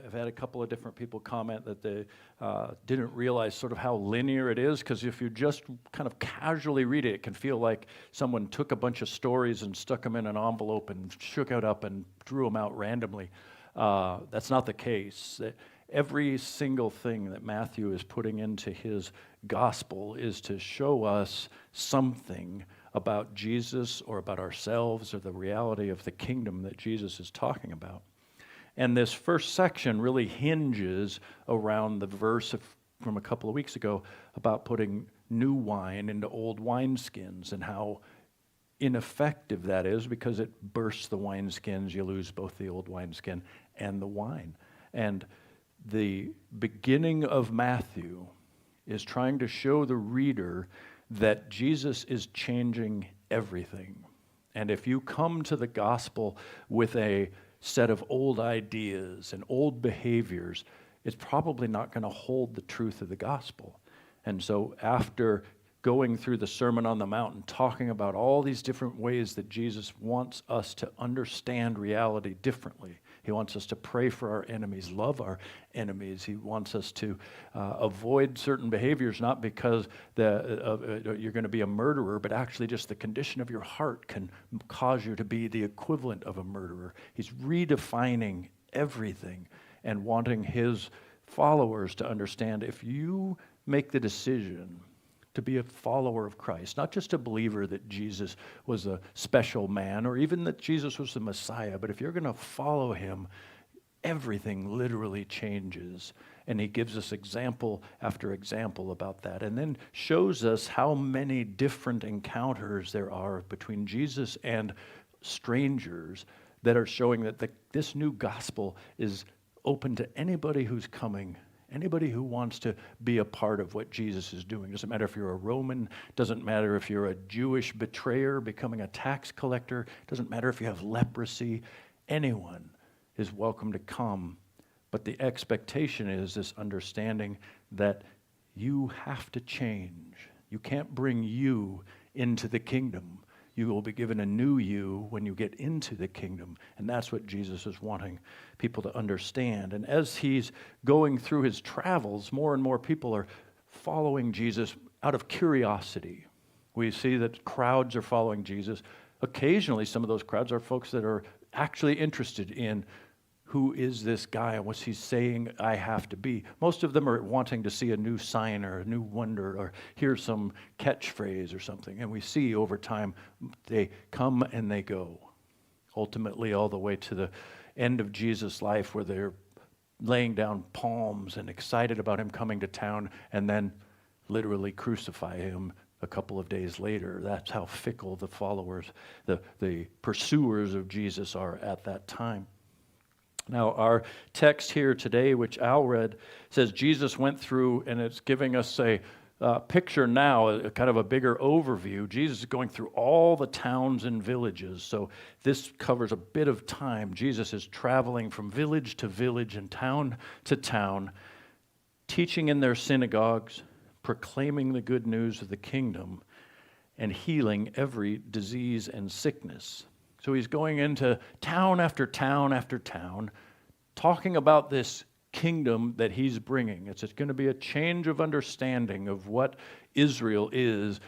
I've had a couple of different people comment that they didn't realize sort of how linear it is, because if you just kind of casually read it, it can feel like someone took a bunch of stories and stuck them in an envelope and shook it up and drew them out randomly. That's not the case. Every single thing that Matthew is putting into his gospel is to show us something about Jesus or about ourselves or the reality of the kingdom that Jesus is talking about. And this first section really hinges around the verse from a couple of weeks ago about putting new wine into old wineskins and how ineffective that is because it bursts the wineskins. You lose both the old wineskin and the wine. And the beginning of Matthew is trying to show the reader that Jesus is changing everything. And if you come to the gospel with a set of old ideas and old behaviors, it's probably not going to hold the truth of the gospel. And so after going through the Sermon on the Mount and talking about all these different ways that Jesus wants us to understand reality differently. He wants us to pray for our enemies, love our enemies. He wants us to avoid certain behaviors, not because you're going to be a murderer, but actually just the condition of your heart can cause you to be the equivalent of a murderer. He's redefining everything and wanting his followers to understand if you make the decision to be a follower of Christ, not just a believer that Jesus was a special man or even that Jesus was the Messiah, but if you're going to follow him, everything literally changes. And he gives us example after example about that, and then shows us how many different encounters there are between Jesus and strangers that are showing that this new gospel is open to anybody who's coming. Anybody who wants to be a part of what Jesus is doing. Doesn't matter if you're a Roman, doesn't matter if you're a Jewish betrayer becoming a tax collector, doesn't matter if you have leprosy, anyone is welcome to come. But the expectation is this understanding that you have to change. You can't bring you into the kingdom. You will be given a new you when you get into the kingdom. And that's what Jesus is wanting people to understand. And as he's going through his travels, more and more people are following Jesus out of curiosity. We see that crowds are following Jesus. Occasionally, some of those crowds are folks that are actually interested in who is this guy and what's he saying I have to be. Most of them are wanting to see a new sign or a new wonder or hear some catchphrase or something. And we see over time they come and they go. Ultimately all the way to the end of Jesus' life where they're laying down palms and excited about him coming to town and then literally crucify him a couple of days later. That's how fickle the followers, the pursuers of Jesus are at that time. Now, our text here today, which Al read, says Jesus went through, and it's giving us a picture now, a kind of a bigger overview. Jesus is going through all the towns and villages. So this covers a bit of time. Jesus is traveling from village to village and town to town, teaching in their synagogues, proclaiming the good news of the kingdom, and healing every disease and sickness. So he's going into town after town after town, talking about this kingdom that he's bringing. It's going to be a change of understanding of what Israel is.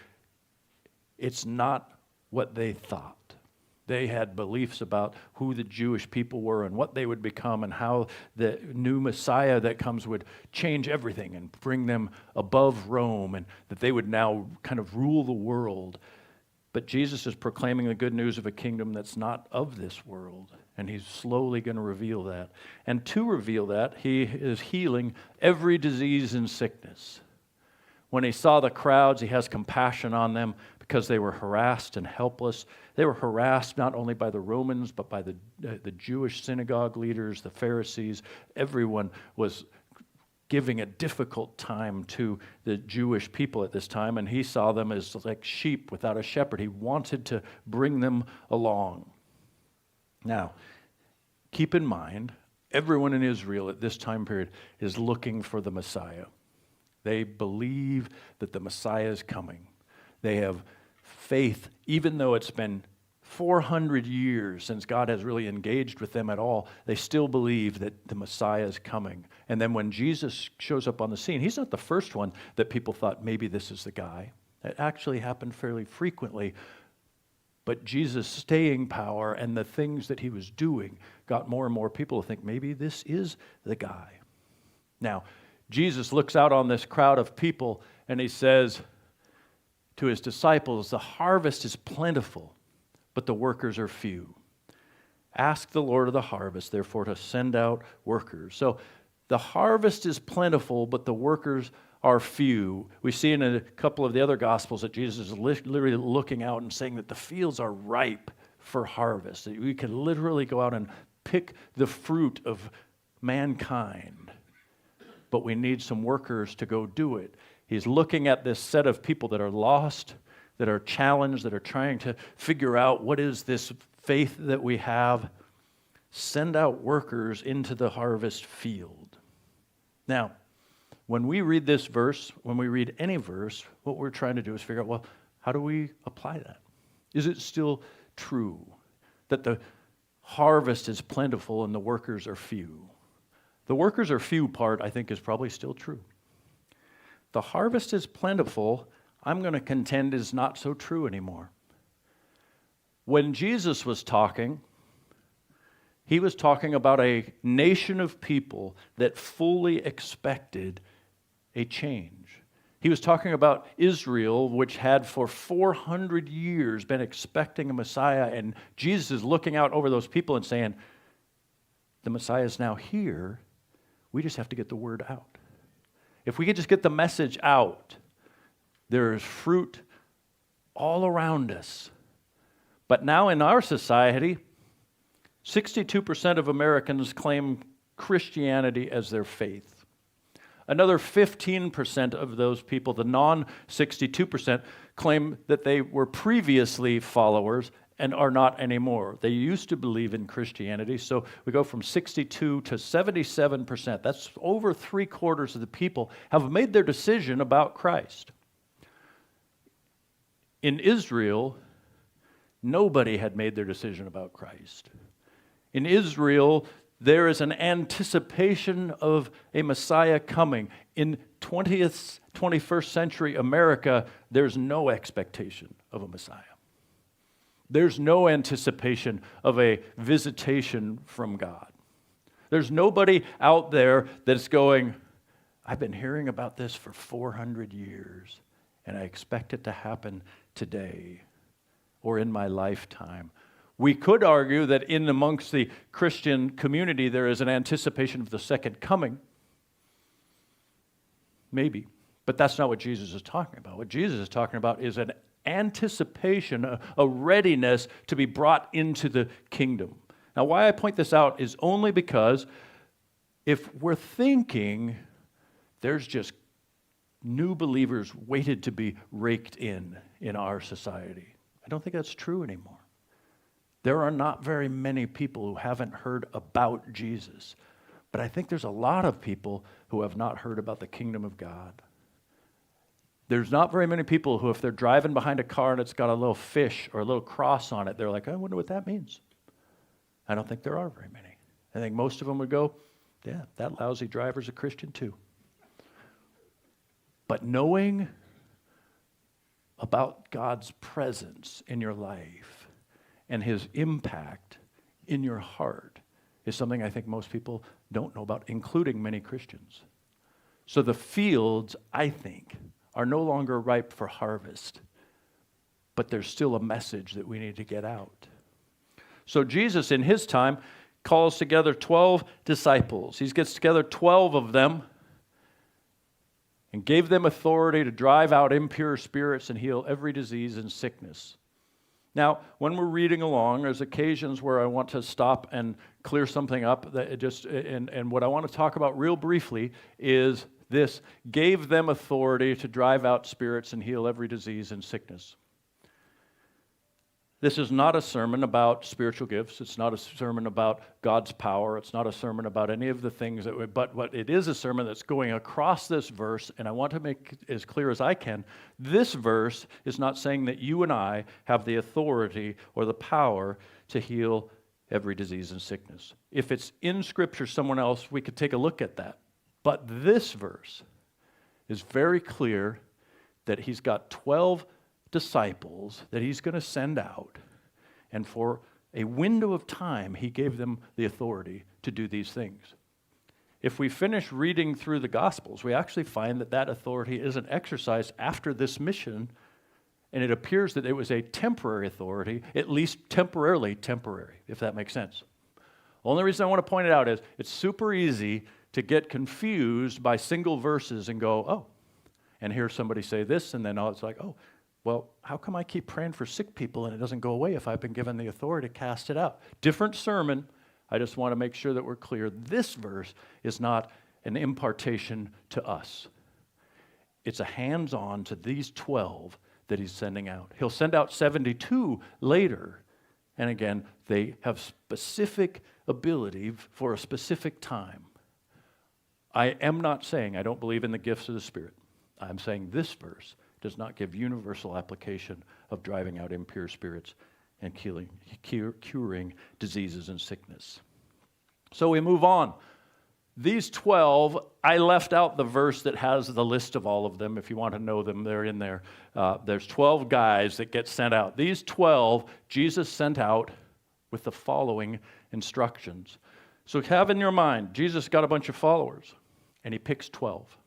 It's not what they thought. They had beliefs about who the Jewish people were and what they would become and how the new Messiah that comes would change everything and bring them above Rome and that they would now kind of rule the world. But Jesus is proclaiming the good news of a kingdom that's not of this world, and he's slowly going to reveal that. And to reveal that, he is healing every disease and sickness. When he saw the crowds, he has compassion on them because they were harassed and helpless. They were harassed not only by the Romans, but by the Jewish synagogue leaders, the Pharisees. Everyone was giving a difficult time to the Jewish people at this time, and he saw them as like sheep without a shepherd. He wanted to bring them along. Now, keep in mind, everyone in Israel at this time period is looking for the Messiah. They believe that the Messiah is coming. They have faith, even though it's been 400 years since God has really engaged with them at all, they still believe that the Messiah is coming. And then when Jesus shows up on the scene, he's not the first one that people thought maybe this is the guy. It actually happened fairly frequently. But Jesus' staying power and the things that he was doing got more and more people to think maybe this is the guy. Now, Jesus looks out on this crowd of people and he says to his disciples, "The harvest is plentiful, but the workers are few. Ask the Lord of the harvest, therefore, to send out workers." So the harvest is plentiful, but the workers are few. We see in a couple of the other Gospels that Jesus is literally looking out and saying that the fields are ripe for harvest. That we can literally go out and pick the fruit of mankind, but we need some workers to go do it. He's looking at this set of people that are lost, that are challenged, that are trying to figure out what is this faith that we have. Send out workers into the harvest field. Now, when we read this verse, when we read any verse, what we're trying to do is figure out, well, how do we apply that? Is it still true that the harvest is plentiful and the workers are few? The workers are few part, I think, is probably still true. The harvest is plentiful, I'm going to contend, is not so true anymore. When Jesus was talking, he was talking about a nation of people that fully expected a change. He was talking about Israel, which had for 400 years been expecting a Messiah, and Jesus is looking out over those people and saying, the Messiah is now here, we just have to get the word out. If we could just get the message out, there is fruit all around us. But now in our society, 62% of Americans claim Christianity as their faith. Another 15% of those people, the non-62%, claim that they were previously followers and are not anymore. They used to believe in Christianity, so we go from 62 to 77%. That's over 3/4 of the people have made their decision about Christ. In Israel, nobody had made their decision about Christ. In Israel, there is an anticipation of a Messiah coming. In 20th, 21st century America, there's no expectation of a Messiah. There's no anticipation of a visitation from God. There's nobody out there that's going, I've been hearing about this for 400 years, and I expect it to happen today or in my lifetime. We could argue that in amongst the Christian community there is an anticipation of the second coming. Maybe. But that's not what Jesus is talking about. What Jesus is talking about is an anticipation, a readiness to be brought into the kingdom. Now, why I point this out is only because if we're thinking there's just new believers waited to be raked in our society, I don't think that's true anymore. There are not very many people who haven't heard about Jesus. But I think there's a lot of people who have not heard about the kingdom of God. There's not very many people who, if they're driving behind a car and it's got a little fish or a little cross on it, they're like, I wonder what that means. I don't think there are very many. I think most of them would go, yeah, that lousy driver's a Christian too. But knowing about God's presence in your life and his impact in your heart is something I think most people don't know about, including many Christians. So the fields, I think, are no longer ripe for harvest, but there's still a message that we need to get out. So Jesus, in his time, calls together 12 disciples. He gets together 12 of them and gave them authority to drive out impure spirits and heal every disease and sickness. Now, when we're reading along, there's occasions where I want to stop and clear something up. And what I want to talk about real briefly is this: gave them authority to drive out spirits and heal every disease and sickness. This is not a sermon about spiritual gifts. It's not a sermon about God's power. It's not a sermon about any of the things but what it is a sermon that's going across this verse, and I want to make it as clear as I can. This verse is not saying that you and I have the authority or the power to heal every disease and sickness. If it's in Scripture somewhere else, we could take a look at that. But this verse is very clear that he's got 12 disciples that he's going to send out, and for a window of time, he gave them the authority to do these things. If we finish reading through the Gospels, we actually find that that authority isn't exercised after this mission, and it appears that it was a temporary authority, at least temporarily temporary, if that makes sense. Only reason I want to point it out is it's super easy to get confused by single verses and go, oh, and hear somebody say this, and then it's like, oh, well, how come I keep praying for sick people and it doesn't go away if I've been given the authority to cast it out? Different sermon. I just want to make sure that we're clear. This verse is not an impartation to us. It's a hands-on to these 12 that he's sending out. He'll send out 72 later. And again, they have specific ability for a specific time. I am not saying I don't believe in the gifts of the Spirit. I'm saying this verse does not give universal application of driving out impure spirits and curing diseases and sickness. So we move on. These 12, I left out the verse that has the list of all of them. If you want to know them, they're in there. There's 12 guys that get sent out. These 12, Jesus sent out with the following instructions. So have in your mind, Jesus got a bunch of followers, and he picks 12.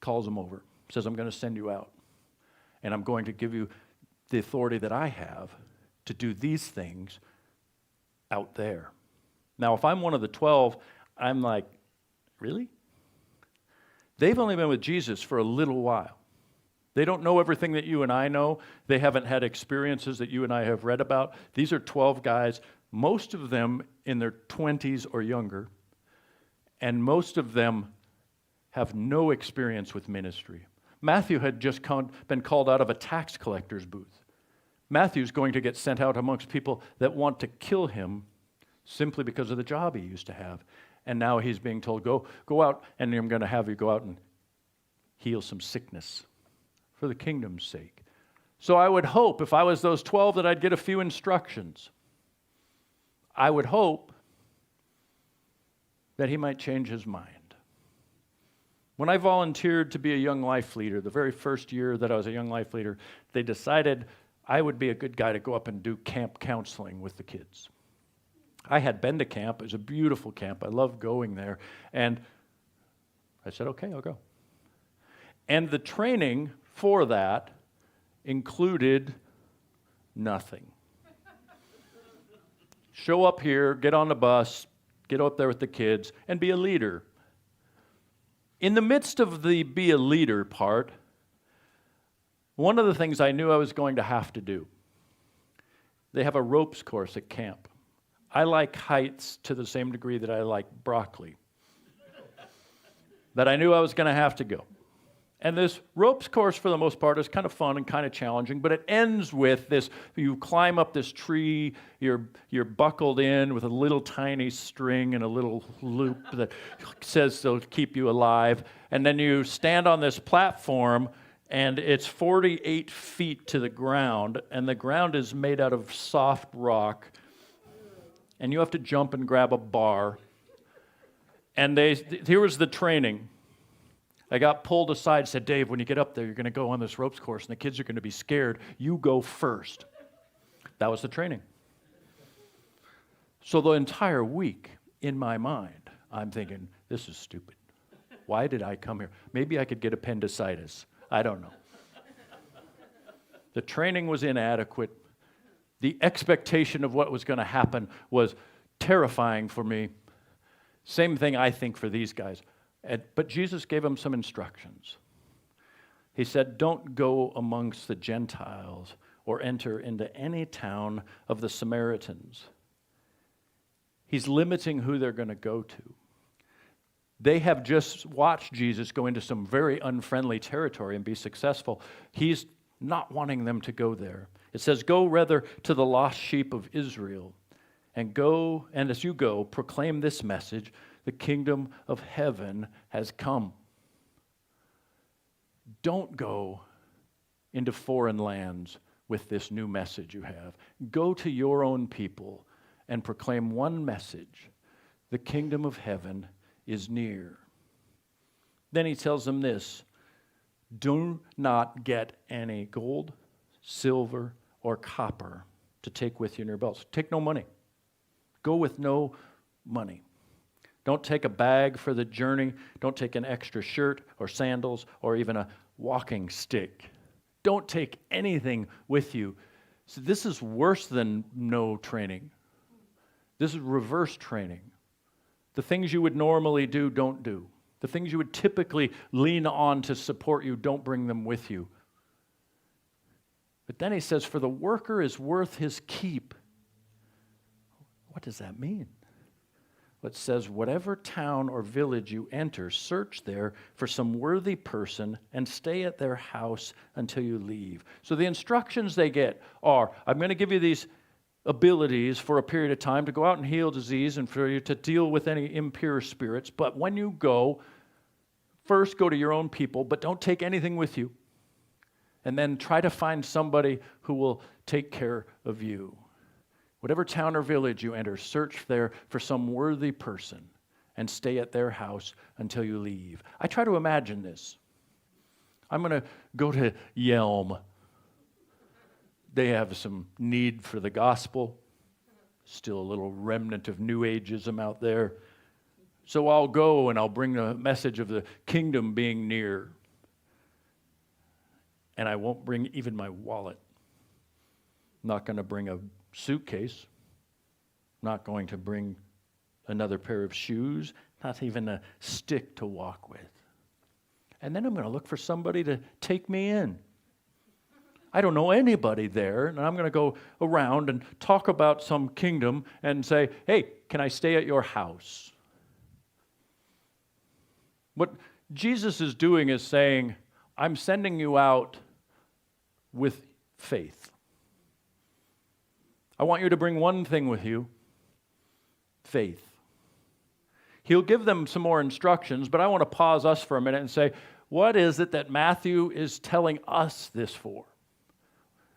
Calls them over. Says, I'm going to send you out, and I'm going to give you the authority that I have to do these things out there. Now, if I'm one of the 12, I'm like, really? They've only been with Jesus for a little while. They don't know everything that you and I know. They haven't had experiences that you and I have read about. These are 12 guys, most of them in their 20s or younger, and most of them have no experience with ministry. Matthew had just been called out of a tax collector's booth. Matthew's going to get sent out amongst people that want to kill him simply because of the job he used to have. And now he's being told, go out, and I'm going to have you go out and heal some sickness for the kingdom's sake. So I would hope, if I was those 12, that I'd get a few instructions. I would hope that he might change his mind. When I volunteered to be a young life leader, the very first year that I was a young life leader, they decided I would be a good guy to go up and do camp counseling with the kids. I had been to camp. It was a beautiful camp. I loved going there. And I said, okay, I'll go. And the training for that included nothing. Show up here, get on the bus, get up there with the kids, and be a leader. In the midst of the be a leader part, one of the things I knew I was going to have to do, they have a ropes course at camp. I like heights to the same degree that I like broccoli. That I knew I was going to have to go. And this ropes course, for the most part, is kind of fun and kind of challenging, but it ends with this, you climb up this tree, you're buckled in with a little tiny string and a little loop that says they'll keep you alive, and then you stand on this platform, and it's 48 feet to the ground, and the ground is made out of soft rock, and you have to jump and grab a bar. And here was the training. I got pulled aside, said, Dave, when you get up there, you're going to go on this ropes course, and the kids are going to be scared. You go first. That was the training. So the entire week, in my mind, I'm thinking, this is stupid. Why did I come here? Maybe I could get appendicitis. I don't know. The training was inadequate. The expectation of what was going to happen was terrifying for me. Same thing, I think, for these guys. But Jesus gave them some instructions. He said, don't go amongst the Gentiles or enter into any town of the Samaritans. He's limiting who they're going to go to. They have just watched Jesus go into some very unfriendly territory and be successful. He's not wanting them to go there. It says, "Go rather to the lost sheep of Israel, and go, and as you go, proclaim this message, the kingdom of heaven has come." Don't go into foreign lands with this new message you have. Go to your own people and proclaim one message: the kingdom of heaven is near. Then he tells them this: do not get any gold, silver, or copper to take with you in your belts. Take no money. Go with no money. Don't take a bag for the journey. Don't take an extra shirt or sandals or even a walking stick. Don't take anything with you. So this is worse than no training. This is reverse training. The things you would normally do, don't do. The things you would typically lean on to support you, don't bring them with you. But then he says, for the worker is worth his keep. What does that mean? It says, whatever town or village you enter, search there for some worthy person and stay at their house until you leave. So the instructions they get are, I'm going to give you these abilities for a period of time to go out and heal disease and for you to deal with any impure spirits. But when you go, first go to your own people, but don't take anything with you. And then try to find somebody who will take care of you. Whatever town or village you enter, search there for some worthy person and stay at their house until you leave. I try to imagine this. I'm going to go to Yelm. They have some need for the gospel. Still a little remnant of New Ageism out there. So I'll go and I'll bring the message of the kingdom being near. And I won't bring even my wallet. I'm not going to bring a suitcase. Not going to bring another pair of shoes. Not even a stick to walk with. And then I'm going to look for somebody to take me in. I don't know anybody there, and I'm going to go around and talk about some kingdom and say, hey, can I stay at your house? What Jesus is doing is saying, I'm sending you out with faith. I want you to bring one thing with you, faith. He'll give them some more instructions, but I want to pause us for a minute and say, what is it that Matthew is telling us this for?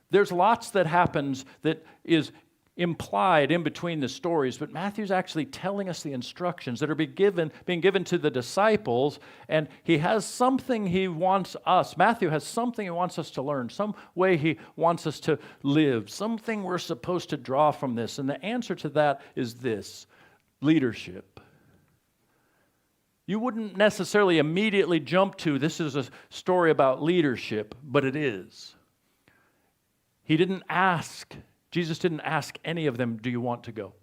There's lots that happens that is implied in between the stories, but Matthew's actually telling us the instructions that are being given to the disciples, and he has something he wants us. Matthew has something he wants us to learn, some way he wants us to live, something we're supposed to draw from this, and the answer to that is this: leadership. You wouldn't necessarily immediately jump to, this is a story about leadership, but it is. Jesus didn't ask any of them, do you want to go?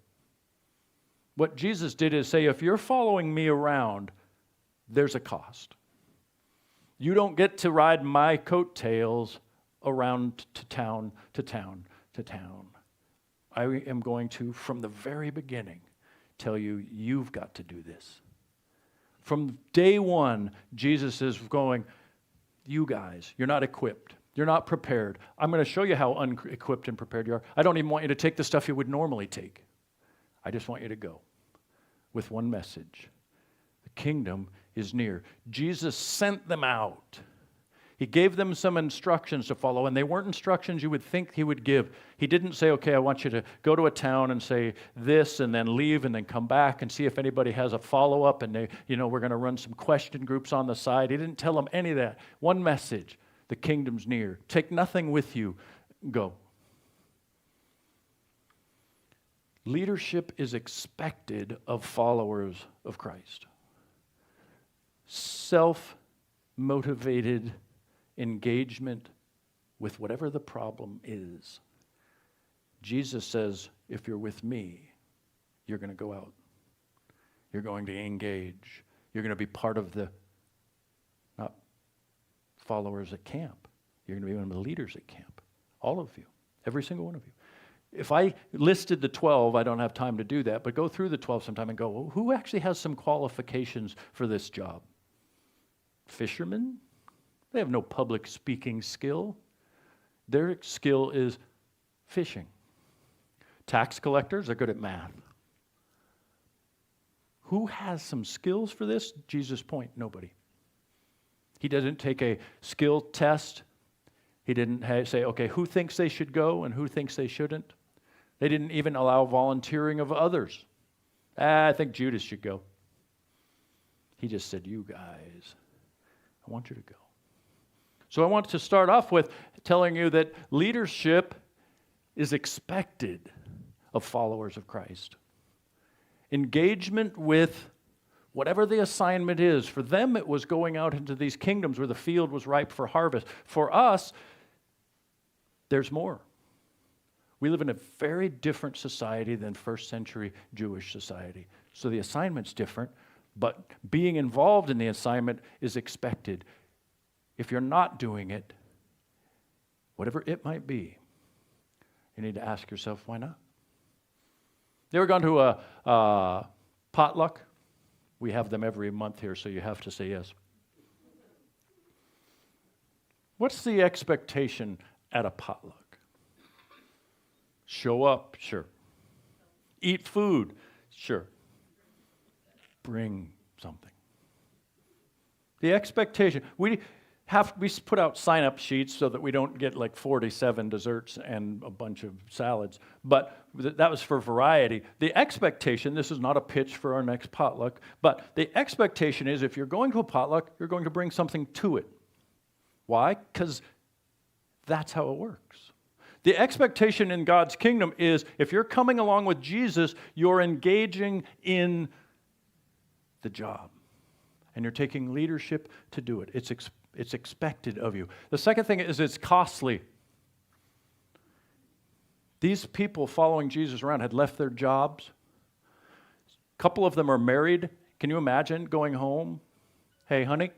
What Jesus did is say, if you're following me around, there's a cost. You don't get to ride my coattails around to town, to town, to town. I am going to, from the very beginning, tell you, you've got to do this. From day one, Jesus is going, you guys, you're not equipped. You're not prepared. I'm going to show you how unequipped and prepared you are. I don't even want you to take the stuff you would normally take. I just want you to go with one message. The kingdom is near. Jesus sent them out. He gave them some instructions to follow, and they weren't instructions you would think he would give. He didn't say, okay, I want you to go to a town and say this and then leave and then come back and see if anybody has a follow-up and we're going to run some question groups on the side. He didn't tell them any of that. One message. The kingdom's near. Take nothing with you. Go. Leadership is expected of followers of Christ. Self-motivated engagement with whatever the problem is. Jesus says, if you're with me, you're going to go out. You're going to engage. You're going to be part of the followers at camp. You're going to be one of the leaders at camp. All of you. Every single one of you. If I listed the 12, I don't have time to do that, but go through the 12 sometime and go, well, who actually has some qualifications for this job? Fishermen? They have no public speaking skill. Their skill is Fishing. Tax collectors are good at math. Who has some skills for this? Jesus' point, nobody. He didn't take a skill test. He didn't say, okay, who thinks they should go and who thinks they shouldn't? They didn't even allow volunteering of others. I think Judas should go. He just said, you guys, I want you to go. So I want to start off with telling you that leadership is expected of followers of Christ. Engagement with whatever the assignment is. For them, it was going out into these kingdoms where the field was ripe for harvest. For us, there's more. We live in a very different society than first century Jewish society. So the assignment's different, but being involved in the assignment is expected. If you're not doing it, whatever it might be, you need to ask yourself, why not? You ever gone to a potluck? We have them every month here, so you have to say yes. What's the expectation at a potluck? Show up, sure. Eat food, sure. Bring something. The expectation. We put out sign-up sheets so that we don't get like 47 desserts and a bunch of salads. But that was for variety. The expectation, this is not a pitch for our next potluck, but the expectation is if you're going to a potluck, you're going to bring something to it. Why? Because that's how it works. The expectation in God's kingdom is if you're coming along with Jesus, you're engaging in the job. And you're taking leadership to do it. It's expected of you. The second thing is it's costly. These people following Jesus around had left their jobs. A couple of them are married. Can you imagine going home? Hey, honey,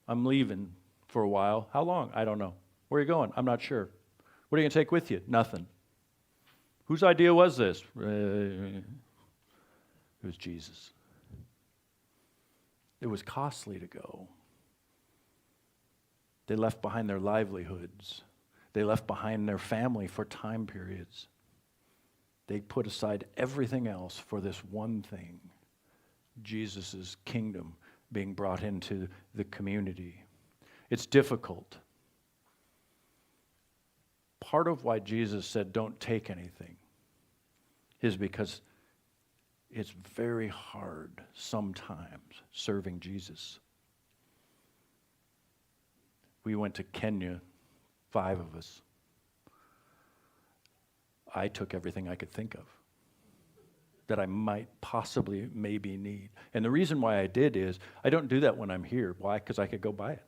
I'm leaving for a while. How long? I don't know. Where are you going? I'm not sure. What are you going to take with you? Nothing. Whose idea was this? It was Jesus. It was costly to go. They left behind their livelihoods. They left behind their family for time periods. They put aside everything else for this one thing, Jesus' kingdom being brought into the community. It's difficult. Part of why Jesus said don't take anything is because it's very hard sometimes serving Jesus. We went to Kenya, 5 of us. I took everything I could think of that I might possibly maybe need. And the reason why I did is I don't do that when I'm here. Why? Because I could go buy it.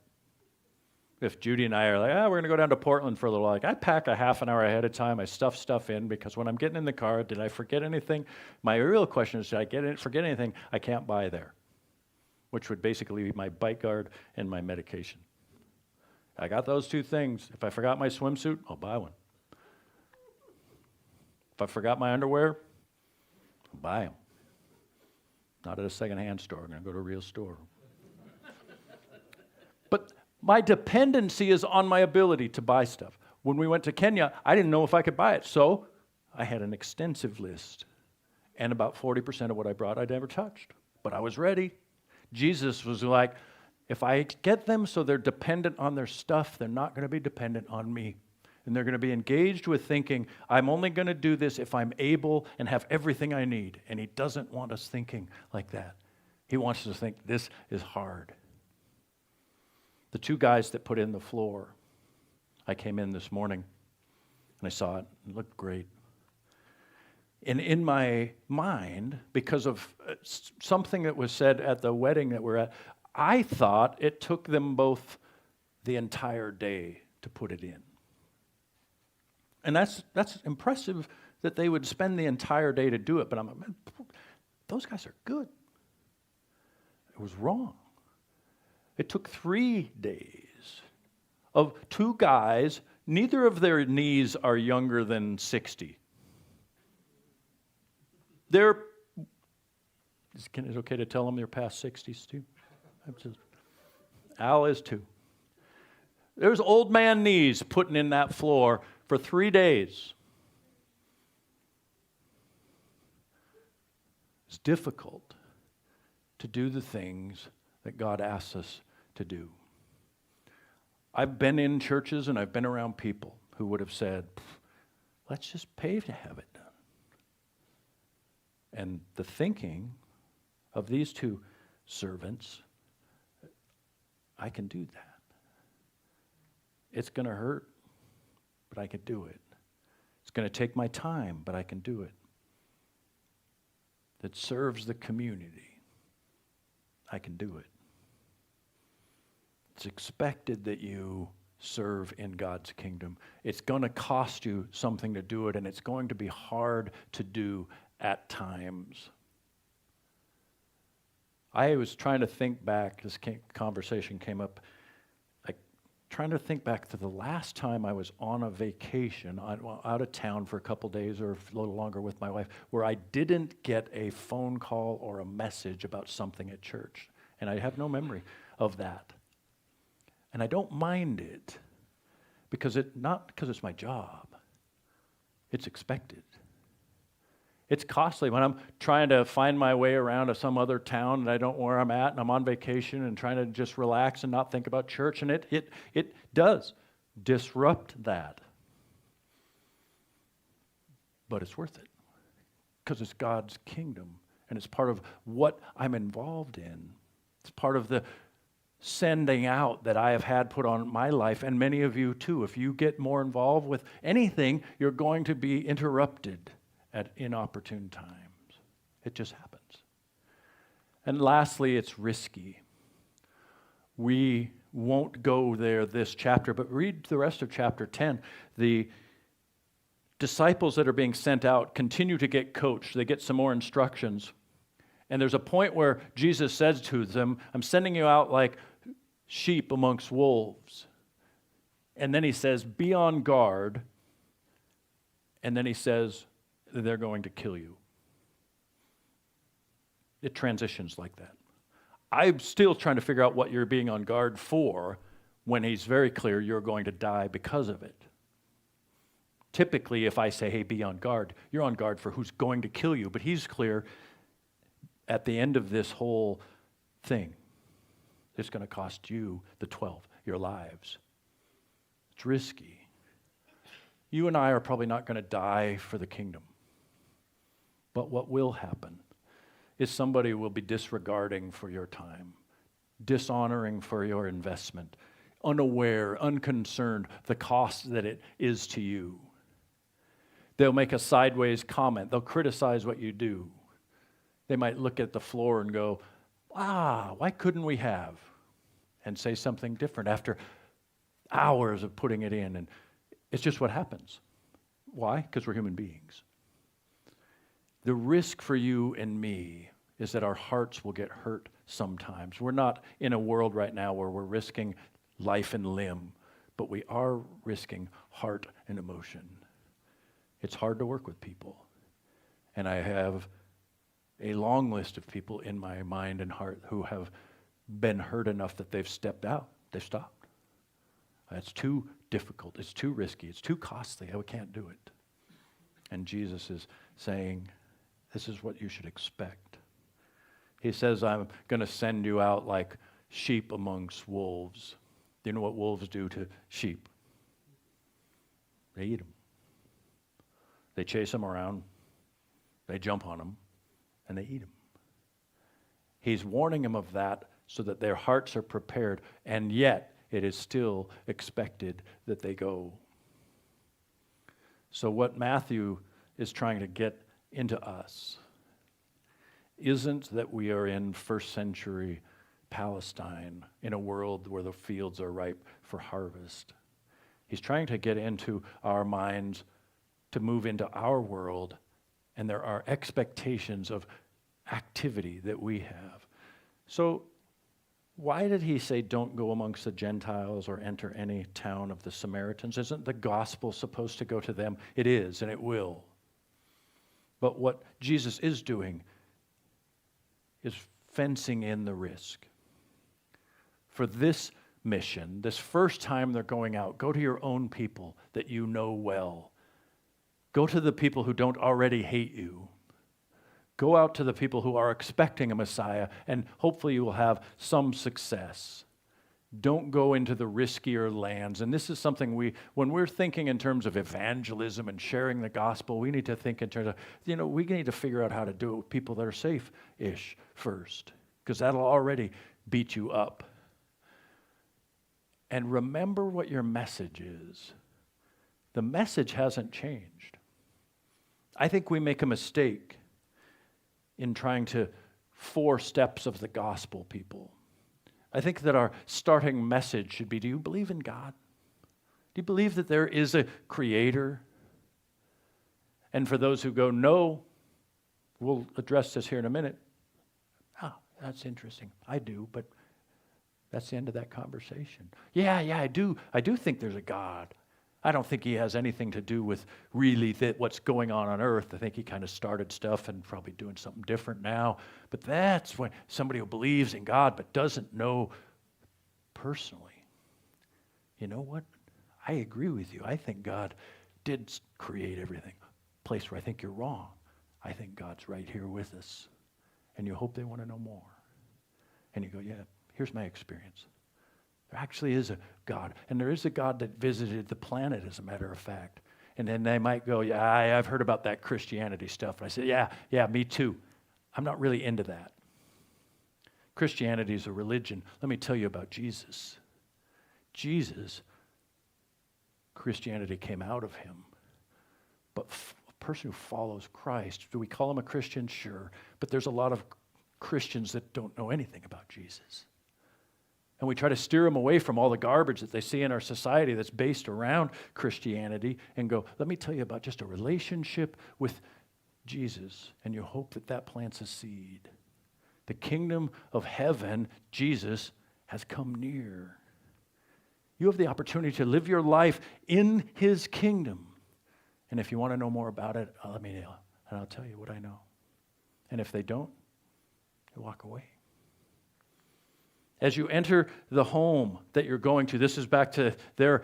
If Judy and I are like, we're going to go down to Portland for a little while, I pack a half an hour ahead of time. I stuff stuff in because when I'm getting in the car, did I forget anything? My real question is, did I forget anything I can't buy there? Which would basically be my bike guard and my medication. I got those 2 things. If I forgot my swimsuit, I'll buy one. If I forgot my underwear, I'll buy them. Not at a secondhand store. I'm going to go to a real store. But my dependency is on my ability to buy stuff. When we went to Kenya, I didn't know if I could buy it. So I had an extensive list. And about 40% of what I brought, I never touched. But I was ready. Jesus was like, if I get them so they're dependent on their stuff, they're not going to be dependent on me. And they're going to be engaged with thinking, I'm only going to do this if I'm able and have everything I need. And he doesn't want us thinking like that. He wants us to think this is hard. The 2 guys that put in the floor, I came in this morning and I saw it. It looked great. And in my mind, because of something that was said at the wedding that we're at, I thought it took them both the entire day to put it in. And that's impressive that they would spend the entire day to do it. But I'm like, man, those guys are good. It was wrong. It took 3 days of 2 guys. Neither of their knees are younger than 60. Is it okay to tell them they're past 60s too? Al is too. There's old man knees putting in that floor for 3 days. It's difficult to do the things that God asks us to do. I've been in churches and I've been around people who would have said, let's just pay to have it done. And the thinking of these two servants, I can do that. It's going to hurt, but I can do it. It's going to take my time, but I can do it. That serves the community, I can do it. It's expected that you serve in God's kingdom. It's going to cost you something to do it, and it's going to be hard to do at times. I was trying to think back, this conversation came up, trying to think back to the last time I was on a vacation, out of town for a couple days or a little longer with my wife, where I didn't get a phone call or a message about something at church. And I have no memory of that. And I don't mind it, not because it's my job. It's expected. It's costly when I'm trying to find my way around to some other town and I don't know where I'm at and I'm on vacation and trying to just relax and not think about church, and it does disrupt that. But it's worth it because it's God's kingdom and it's part of what I'm involved in. It's part of the sending out that I have had put on my life, and many of you too. If you get more involved with anything, you're going to be interrupted at inopportune times. It just happens. And lastly, it's risky. We won't go there this chapter, but read the rest of chapter 10. The disciples that are being sent out continue to get coached. They get some more instructions. And there's a point where Jesus says to them, I'm sending you out like sheep amongst wolves. And then he says, be on guard. And then he says, they're going to kill you. It transitions like that. I'm still trying to figure out what you're being on guard for when he's very clear you're going to die because of it. Typically, if I say, hey, be on guard, you're on guard for who's going to kill you. But he's clear at the end of this whole thing, it's going to cost you, the 12, your lives. It's risky. You and I are probably not going to die for the kingdom. But what will happen is somebody will be disregarding for your time, dishonoring for your investment, unaware, unconcerned, the cost that it is to you. They'll make a sideways comment. They'll criticize what you do. They might look at the floor and go, why couldn't we have? And say something different after hours of putting it in. And it's just what happens. Why? Because we're human beings. The risk for you and me is that our hearts will get hurt sometimes. We're not in a world right now where we're risking life and limb, but we are risking heart and emotion. It's hard to work with people. And I have a long list of people in my mind and heart who have been hurt enough that they've stepped out. They've stopped. It's too difficult. It's too risky. It's too costly. I can't do it. And Jesus is saying, this is what you should expect. He says, I'm going to send you out like sheep amongst wolves. Do you know what wolves do to sheep? They eat them. They chase them around. They jump on them. And they eat them. He's warning them of that so that their hearts are prepared, and yet it is still expected that they go. So what Matthew is trying to get into us isn't that we are in first century Palestine in a world where the fields are ripe for harvest. He's trying to get into our minds to move into our world, and there are expectations of activity that we have. So why did he say don't go amongst the Gentiles or enter any town of the Samaritans? Isn't the gospel supposed to go to them? It is, and it will. But what Jesus is doing is fencing in the risk. For this mission, this first time they're going out, go to your own people that you know well. Go to the people who don't already hate you. Go out to the people who are expecting a Messiah, and hopefully you will have some success. Don't go into the riskier lands. And this is something when we're thinking in terms of evangelism and sharing the gospel, we need to think in terms of, we need to figure out how to do it with people that are safe-ish first, because that'll already beat you up. And remember what your message is. The message hasn't changed. I think we make a mistake in trying to 4 steps of the gospel people. I think that our starting message should be, do you believe in God? Do you believe that there is a creator? And for those who go, no, we'll address this here in a minute. That's interesting. I do, but that's the end of that conversation. Yeah, I do think there's a God. I don't think he has anything to do with really what's going on earth. I think he kind of started stuff and probably doing something different now. But that's when somebody who believes in God but doesn't know personally. You know what? I agree with you. I think God did create everything. Place where I think you're wrong. I think God's right here with us. And you hope they want to know more. And you go, yeah, here's my experience. There actually is a God. And there is a God that visited the planet, as a matter of fact. And then they might go, yeah, I've heard about that Christianity stuff. And I say, yeah, me too. I'm not really into that. Christianity is a religion. Let me tell you about Jesus. Christianity came out of him. But a person who follows Christ, do we call him a Christian? Sure. But there's a lot of Christians that don't know anything about Jesus. And we try to steer them away from all the garbage that they see in our society that's based around Christianity and go, let me tell you about just a relationship with Jesus. And you hope that plants a seed. The kingdom of heaven, Jesus, has come near. You have the opportunity to live your life in his kingdom. And if you want to know more about it, let me know, and I'll tell you what I know. And if they don't, you walk away. As you enter the home that you're going to, this is back to their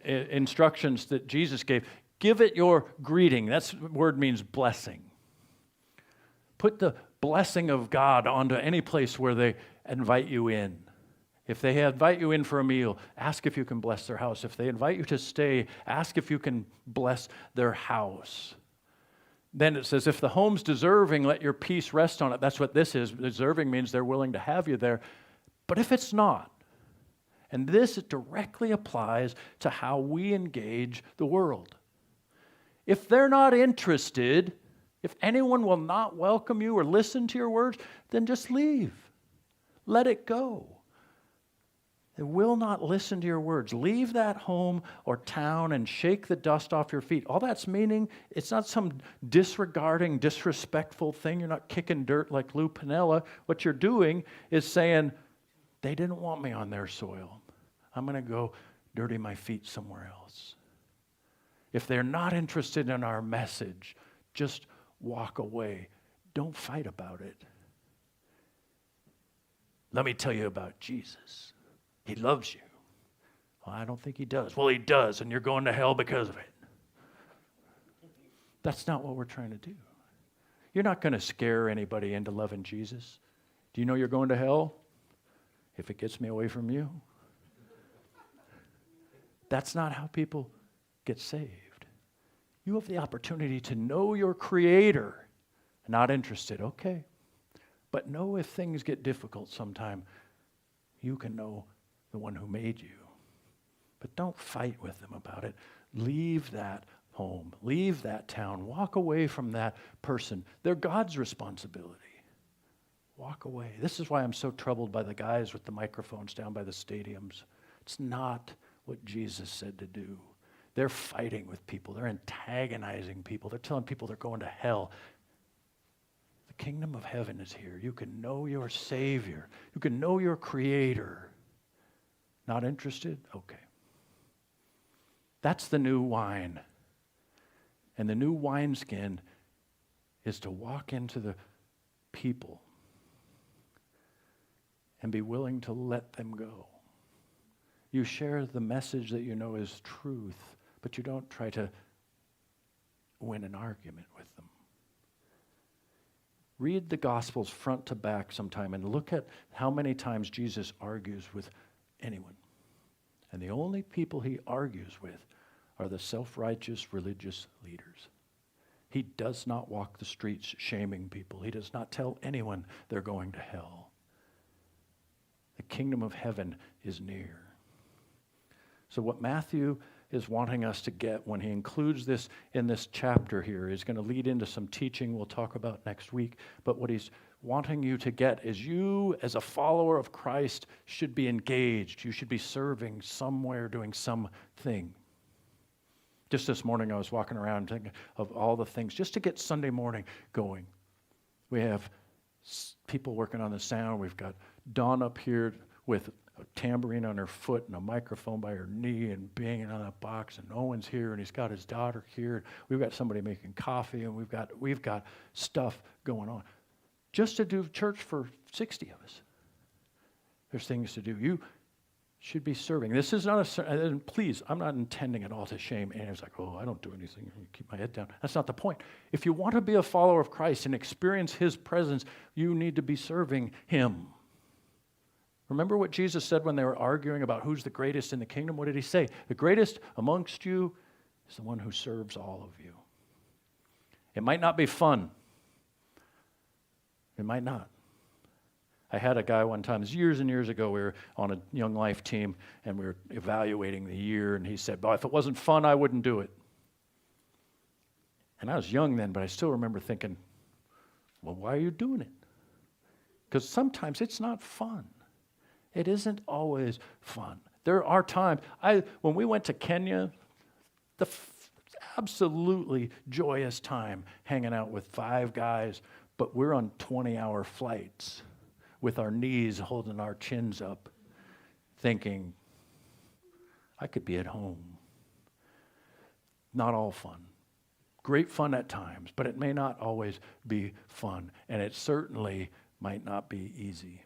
instructions that Jesus gave. Give it your greeting. That word means blessing. Put the blessing of God onto any place where they invite you in. If they invite you in for a meal, ask if you can bless their house. If they invite you to stay, ask if you can bless their house. Then it says, if the home's deserving, let your peace rest on it. That's what this is. Deserving means they're willing to have you there. But if it's not, and this directly applies to how we engage the world. If they're not interested, if anyone will not welcome you or listen to your words, then just leave. Let it go. They will not listen to your words. Leave that home or town and shake the dust off your feet. All that's meaning, it's not some disregarding, disrespectful thing. You're not kicking dirt like Lou Piniella. What you're doing is saying, they didn't want me on their soil. I'm going to go dirty my feet somewhere else. If they're not interested in our message, just walk away. Don't fight about it. Let me tell you about Jesus. He loves you. Well, I don't think he does. Well, he does, and you're going to hell because of it. That's not what we're trying to do. You're not going to scare anybody into loving Jesus. Do you know you're going to hell? If it gets me away from you. That's not how people get saved. You have the opportunity to know your Creator. Not interested, okay. But know if things get difficult sometime, you can know the one who made you. But don't fight with them about it. Leave that home. Leave that town. Walk away from that person. They're God's responsibility. Walk away. This is why I'm so troubled by the guys with the microphones down by the stadiums. It's not what Jesus said to do. They're fighting with people. They're antagonizing people. They're telling people they're going to hell. The kingdom of heaven is here. You can know your Savior. You can know your Creator. Not interested? Okay. That's the new wine. And the new wineskin is to walk into the people and be willing to let them go. You share the message that you know is truth, but you don't try to win an argument with them. Read the Gospels front to back sometime and look at how many times Jesus argues with anyone. And the only people he argues with are the self-righteous religious leaders. He does not walk the streets shaming people. He does not tell anyone they're going to hell. The kingdom of heaven is near. So what Matthew is wanting us to get when he includes this in this chapter here is going to lead into some teaching we'll talk about next week. But what he's wanting you to get is you, as a follower of Christ, should be engaged. You should be serving somewhere, doing something. Just this morning, I was walking around thinking of all the things just to get Sunday morning going. We have people working on the sound. We've got Dawn up here with a tambourine on her foot and a microphone by her knee and banging on that box, and Owen's here, and he's got his daughter here. We've got somebody making coffee, and we've got stuff going on. Just to do church for 60 of us. There's things to do. You should be serving. This is not and please, I'm not intending at all to shame. And it's like, oh, I don't do anything. Keep my head down. That's not the point. If you want to be a follower of Christ and experience his presence, you need to be serving him. Remember what Jesus said when they were arguing about who's the greatest in the kingdom? What did he say? The greatest amongst you is the one who serves all of you. It might not be fun. It might not. I had a guy one time, this years and years ago, we were on a Young Life team, and we were evaluating the year, and he said, well, if it wasn't fun, I wouldn't do it. And I was young then, but I still remember thinking, well, why are you doing it? Because sometimes it's not fun. It isn't always fun. There are times, when we went to Kenya, absolutely joyous time hanging out with 5 guys, but we're on 20-hour flights with our knees holding our chins up, thinking, I could be at home. Not all fun. Great fun at times, but it may not always be fun, and it certainly might not be easy.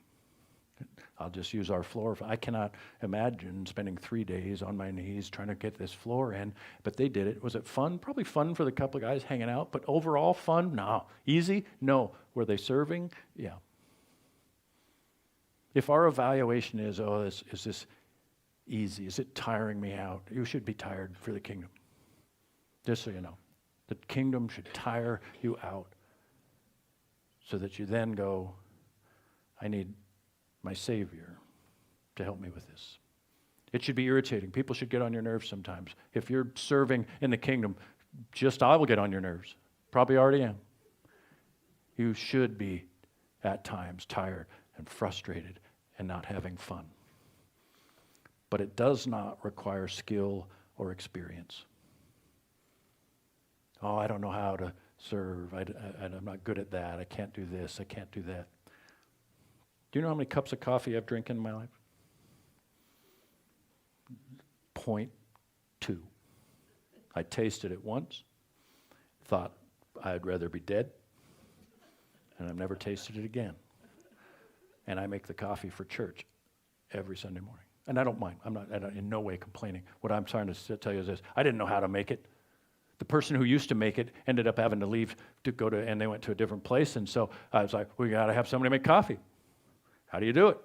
I'll just use our floor. I cannot imagine spending 3 days on my knees trying to get this floor in, but they did it. Was it fun? Probably fun for the couple of guys hanging out, but overall fun? No. Easy? No. Were they serving? Yeah. If our evaluation is, is this easy? Is it tiring me out? You should be tired for the kingdom. Just so you know. The kingdom should tire you out so that you then go, I need my Savior to help me with this. It should be irritating. People should get on your nerves sometimes. If you're serving in the kingdom, I will get on your nerves. Probably already am. You should be at times tired and frustrated and not having fun. But it does not require skill or experience. Oh, I don't know how to serve. I'm not good at that. I can't do this. I can't do that. Do you know how many cups of coffee I've drank in my life? 0.2. I tasted it once, thought I'd rather be dead, and I've never tasted it again. And I make the coffee for church every Sunday morning. And I don't mind. I'm in no way complaining. What I'm trying to tell you is this. I didn't know how to make it. The person who used to make it ended up having to leave and they went to a different place. And so I was like, we got to have somebody make coffee. How do you do it?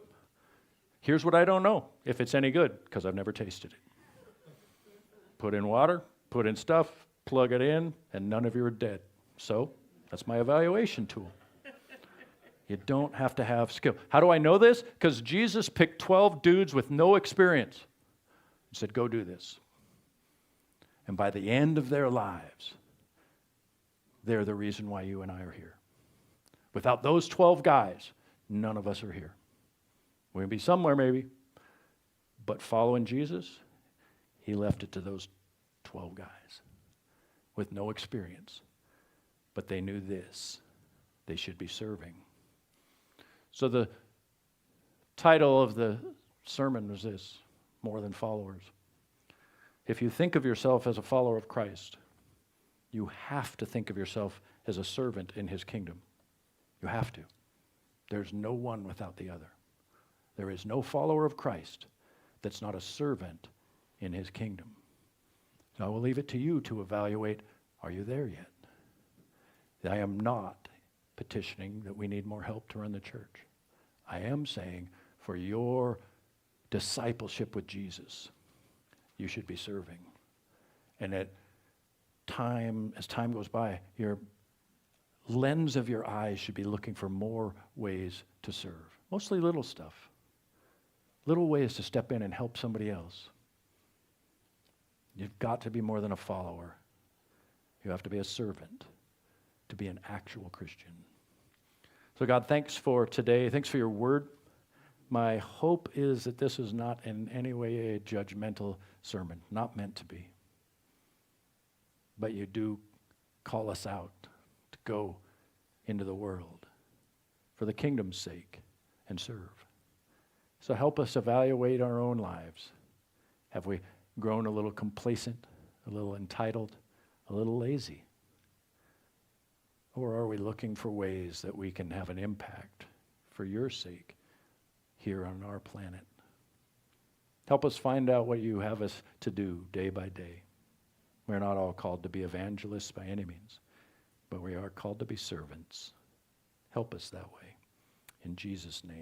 Here's what I don't know, if it's any good, because I've never tasted it. Put in water, put in stuff, plug it in, and none of you are dead. So that's my evaluation tool. You don't have to have skill. How do I know this? Because Jesus picked 12 dudes with no experience and said, go do this. And by the end of their lives, they're the reason why you and I are here. Without those 12 guys, none of us are here. We're going to be somewhere maybe, but following Jesus, he left it to those 12 guys with no experience. But they knew this. They should be serving. So the title of the sermon was this, More Than Followers. If you think of yourself as a follower of Christ, you have to think of yourself as a servant in his kingdom. You have to. There's no one without the other. There is no follower of Christ that's not a servant in his kingdom. So I will leave it to you to evaluate, are you there yet? I am not petitioning that we need more help to run the church. I am saying for your discipleship with Jesus, you should be serving. And as time goes by, your lens of your eyes should be looking for more ways to serve. Mostly little stuff. Little ways to step in and help somebody else. You've got to be more than a follower. You have to be a servant to be an actual Christian. So God, thanks for today. Thanks for your word. My hope is that this is not in any way a judgmental sermon, not meant to be. But you do call us out to go into the world for the kingdom's sake and serve. So help us evaluate our own lives. Have we grown a little complacent, a little entitled, a little lazy? Or are we looking for ways that we can have an impact for your sake here on our planet? Help us find out what you have us to do day by day. We're not all called to be evangelists by any means, but we are called to be servants. Help us that way. In Jesus' name.